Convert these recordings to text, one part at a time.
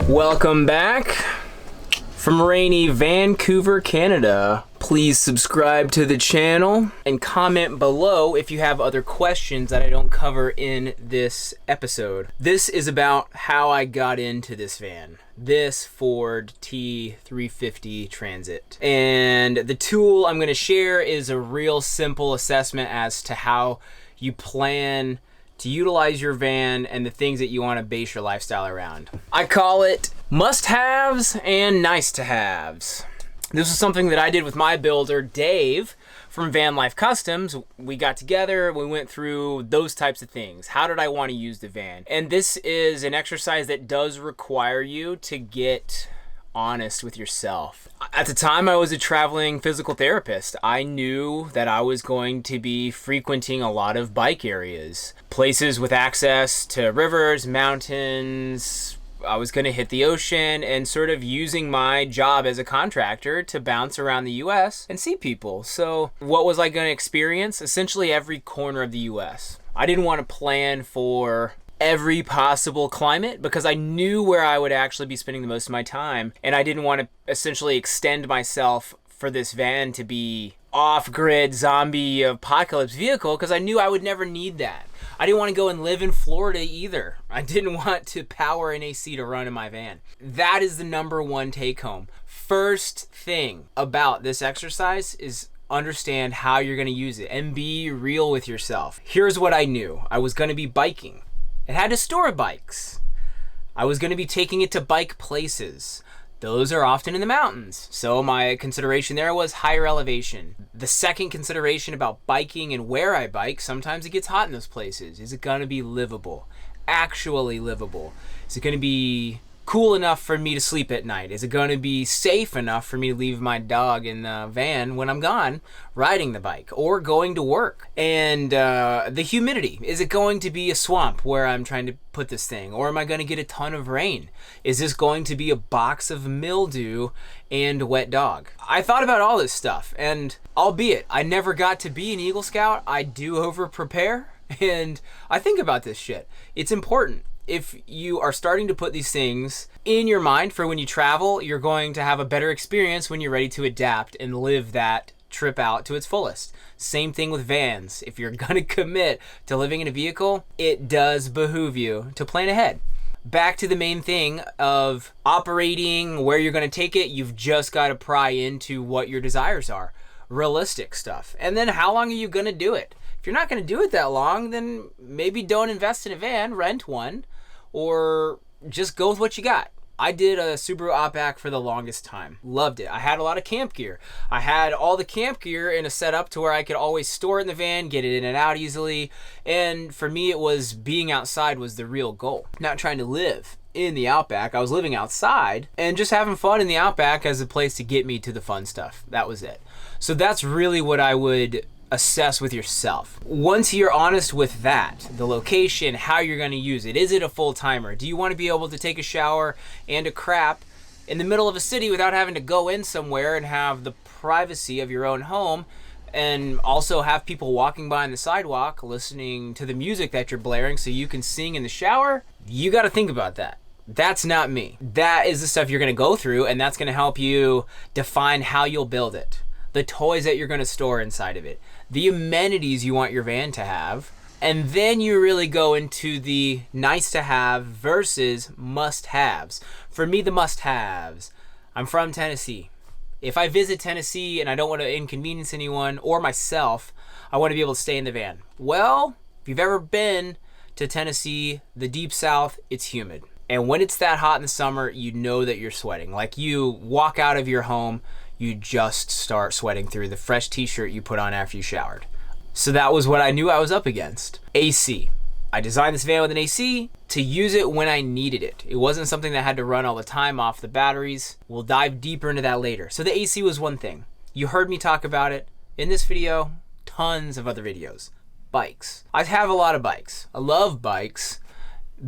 Welcome back from rainy Vancouver, Canada. Please subscribe to the channel and comment below if you have other questions that I don't cover in this episode. This is about how I got into this van, this Ford T350 Transit. And the tool I'm going to share is a real simple assessment as to how you plan to utilize your van and the things that you want to base your lifestyle around. I call it must-haves and nice-to-haves. This was something that I did with my builder, Dave, from Van Life Customs. We got together, we went through those types of things. How did I want to use the van? And this is an exercise that does require you to get honest with yourself. At the time, I was a traveling physical therapist. I knew that I was going to be frequenting a lot of bike areas, places with access to rivers, mountains. I was going to hit the ocean and sort of using my job as a contractor to bounce around the US and see people. So what was I going to experience? Essentially every corner of the US. I didn't want to plan for every possible climate because I knew where I would actually be spending the most of my time, and I didn't want to essentially extend myself for this van to be off-grid zombie apocalypse vehicle because I knew I would never need that. I didn't want to go and live in Florida either. I didn't want to power an AC to run in my van. That is the number one take home. First thing about this exercise is understand how you're going to use it and be real with yourself. Here's what I knew. I was going to be biking. It had to store bikes. I was going to be taking it to bike places. Those are often in the mountains. So my consideration there was higher elevation. The second consideration about biking and where I bike, sometimes it gets hot in those places. Is it going to be livable? Actually livable? Is it going to be cool enough for me to sleep at night? Is it going to be safe enough for me to leave my dog in the van when I'm gone riding the bike or going to work? And the humidity, is it going to be a swamp where I'm trying to put this thing, or am I going to get a ton of rain? Is this going to be a box of mildew and wet dog? I thought about all this stuff, and albeit I never got to be an Eagle Scout, I do over prepare, and I think about this shit. It's important. If you are starting to put these things in your mind for when you travel, you're going to have a better experience when you're ready to adapt and live that trip out to its fullest. Same thing with vans. If you're going to commit to living in a vehicle, it does behoove you to plan ahead. Back to the main thing of operating, where you're going to take it, you've just got to pry into what your desires are. Realistic stuff. And then how long are you going to do it? If you're not going to do it that long, then maybe don't invest in a van, rent one, or just go with what you got. I did a Subaru Outback for the longest time. Loved it. I had a lot of camp gear. I had all the camp gear in a setup to where I could always store it in the van, get it in and out easily. And for me, it was being outside was the real goal. Not trying to live in the Outback. I was living outside and just having fun in the Outback as a place to get me to the fun stuff. That was it. So that's really what I would assess with yourself. Once you're honest with that, the location, how you're going to use it, is it a full timer? Do you want to be able to take a shower and a crap in the middle of a city without having to go in somewhere and have the privacy of your own home, and also have people walking by on the sidewalk listening to the music that you're blaring so you can sing in the shower? You got to think about that. That's not me. That is the stuff you're going to go through, and that's going to help you define how you'll build it. The toys that you're going to store inside of it, the amenities you want your van to have, and then you really go into the nice to have versus must haves. For me, the must haves, I'm from Tennessee. If I visit Tennessee and I don't want to inconvenience anyone or myself, I want to be able to stay in the van. Well, if you've ever been to Tennessee, the deep south, it's humid. And when it's that hot in the summer, you know that you're sweating. Like you walk out of your home, you just start sweating through the fresh t-shirt you put on after you showered. So that was what I knew I was up against. AC. I designed this van with an AC to use it when I needed it. It wasn't something that had to run all the time off the batteries. We'll dive deeper into that later. So the AC was one thing. You heard me talk about it in this video, tons of other videos. Bikes. I have a lot of bikes. I love bikes.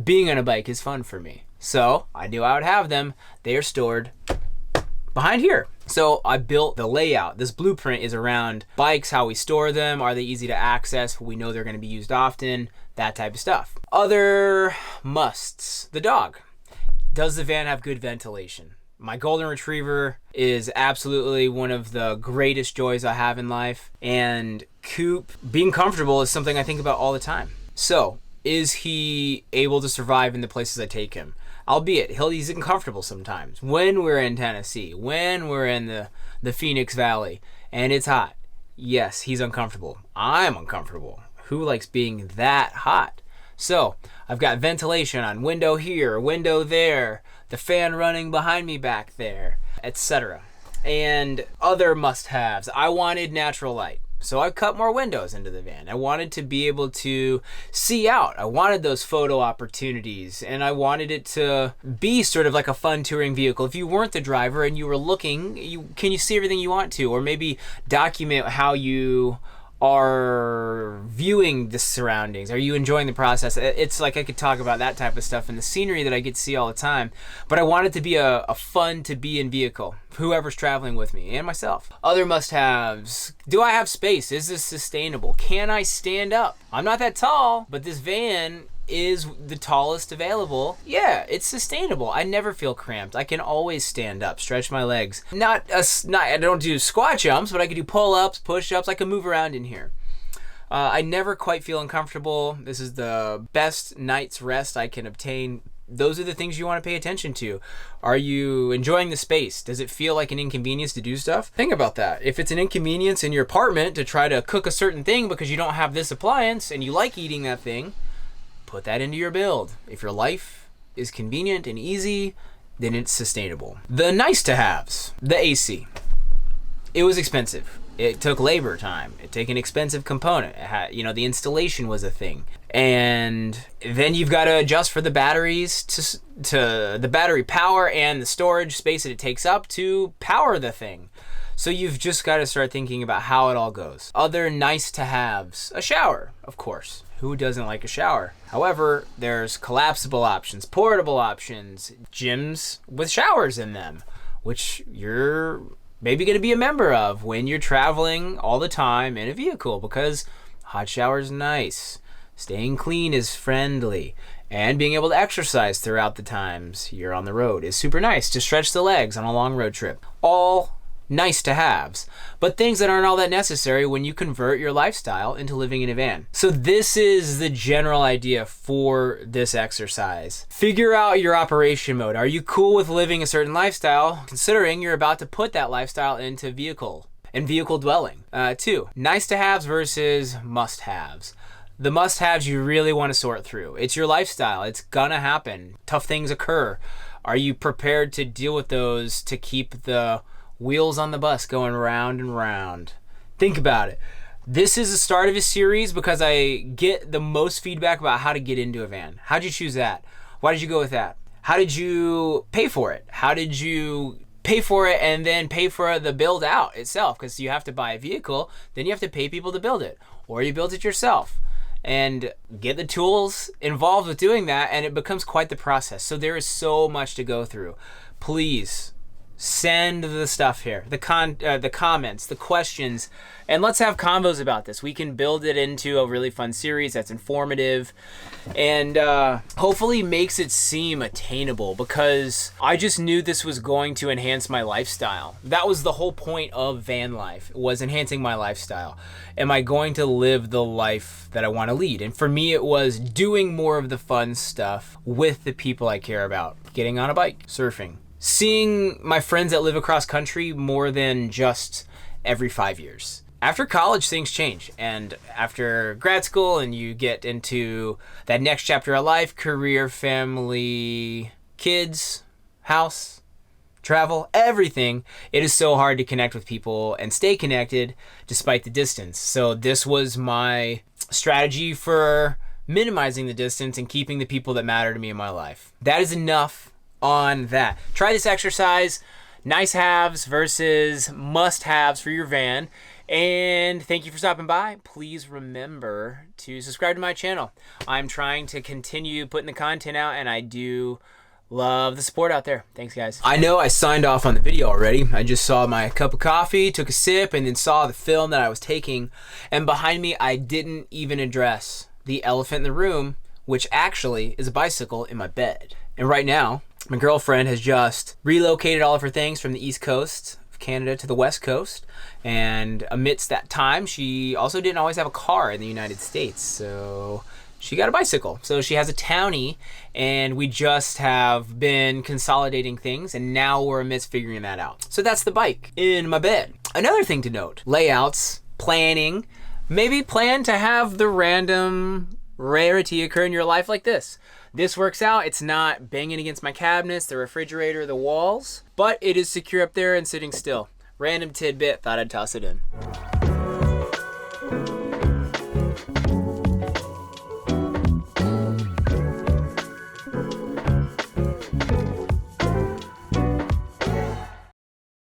Being on a bike is fun for me. So I knew I would have them. They are stored behind here. So I built the layout. This blueprint is around bikes, how we store them, are they easy to access, we know they're going to be used often, that type of stuff. Other musts. The dog. Does the van have good ventilation? My golden retriever is absolutely one of the greatest joys I have in life, and Coop being comfortable is something I think about all the time. So is he able to survive in the places I take him? Albeit, he's uncomfortable sometimes. When we're in Tennessee, when we're in the Phoenix Valley, and it's hot, yes, he's uncomfortable. I'm uncomfortable. Who likes being that hot? So, I've got ventilation on window here, window there, the fan running behind me back there, etc. And other must-haves. I wanted natural light. So I cut more windows into the van. I wanted to be able to see out. I wanted those photo opportunities, and I wanted it to be sort of like a fun touring vehicle. If you weren't the driver and you were looking, can you see everything you want to? Or maybe document how you are viewing the surroundings. Are you enjoying the process? It's like I could talk about that type of stuff and the scenery that I get to see all the time. But I want it to be a fun to be in vehicle, whoever's traveling with me and myself. Other must-haves. Do I have space? Is this sustainable? Can I stand up? I'm not that tall, but this van is the tallest available. Yeah, it's sustainable. I never feel cramped. I can always stand up, stretch my legs. I don't do squat jumps, but I can do pull-ups, push-ups. I can move around in here. I never quite feel uncomfortable. This is the best night's rest I can obtain. Those are the things you want to pay attention to. Are you enjoying the space? Does it feel like an inconvenience to do stuff? Think about that. If it's an inconvenience in your apartment to try to cook a certain thing because you don't have this appliance and you like eating that thing, put that into your build. If your life is convenient and easy, then it's sustainable. The nice to haves. The AC. It was expensive. It took labor time. It took an expensive component. It had, the installation was a thing. And then you've got to adjust for the batteries to the battery power and the storage space that it takes up to power the thing. So you've just got to start thinking about how it all goes. Other nice to haves. A shower, of course. Who doesn't like a shower? However, there's collapsible options, portable options, gyms with showers in them, which you're maybe going to be a member of when you're traveling all the time in a vehicle, because hot shower's nice, staying clean is friendly, and being able to exercise throughout the times you're on the road is super nice to stretch the legs on a long road trip. All nice to haves, but things that aren't all that necessary when you convert your lifestyle into living in a van. So this is the general idea for this exercise. Figure out your operation mode. Are you cool with living a certain lifestyle, considering you're about to put that lifestyle into vehicle and vehicle dwelling? 2, nice to haves versus must haves. The must haves you really want to sort through. It's your lifestyle. It's gonna happen. Tough things occur. Are you prepared to deal with those to keep the wheels on the bus going round and round? Think about it. This is the start of a series because I get the most feedback about how to get into a van. How'd you choose that? Why did you go with that? How did you pay for it? How did you pay for it and then pay for the build out itself? Because you have to buy a vehicle, then you have to pay people to build it, or you build it yourself and get the tools involved with doing that, and it becomes quite the process. So there is so much to go through. Please send the stuff here, the comments, the questions, and let's have convos about this. We can build it into a really fun series that's informative and hopefully makes it seem attainable, because I just knew this was going to enhance my lifestyle. That was the whole point of van life, was enhancing my lifestyle. Am I going to live the life that I want to lead? And for me, it was doing more of the fun stuff with the people I care about. Getting on a bike, surfing, seeing my friends that live across country more than just every 5 years. After college, things change. And after grad school and you get into that next chapter of life, career, family, kids, house, travel, everything, it is so hard to connect with people and stay connected despite the distance. So this was my strategy for minimizing the distance and keeping the people that matter to me in my life. That is enough on that. Try this exercise, nice haves versus must haves for your van. And thank you for stopping by. Please remember to subscribe to my channel. I'm trying to continue putting the content out, and I do Love the support out there. Thanks, guys. I know I signed off on the video already. I just saw my cup of coffee, took a sip, and then saw the film that I was taking. And behind me, I didn't even address the elephant in the room, which actually is a bicycle in my bed. And right now, my girlfriend has just relocated all of her things from the East Coast of Canada to the West Coast. And amidst that time, she also didn't always have a car in the United States. So she got a bicycle. So she has a Townie, and we just have been consolidating things, and now we're amidst figuring that out. So that's the bike in my bed. Another thing to note, layouts, planning, maybe plan to have the random rarity occur in your life like this. This works out. It's not banging against my cabinets, the refrigerator, the walls, but it is secure up there and sitting still. Random tidbit, thought I'd toss it in.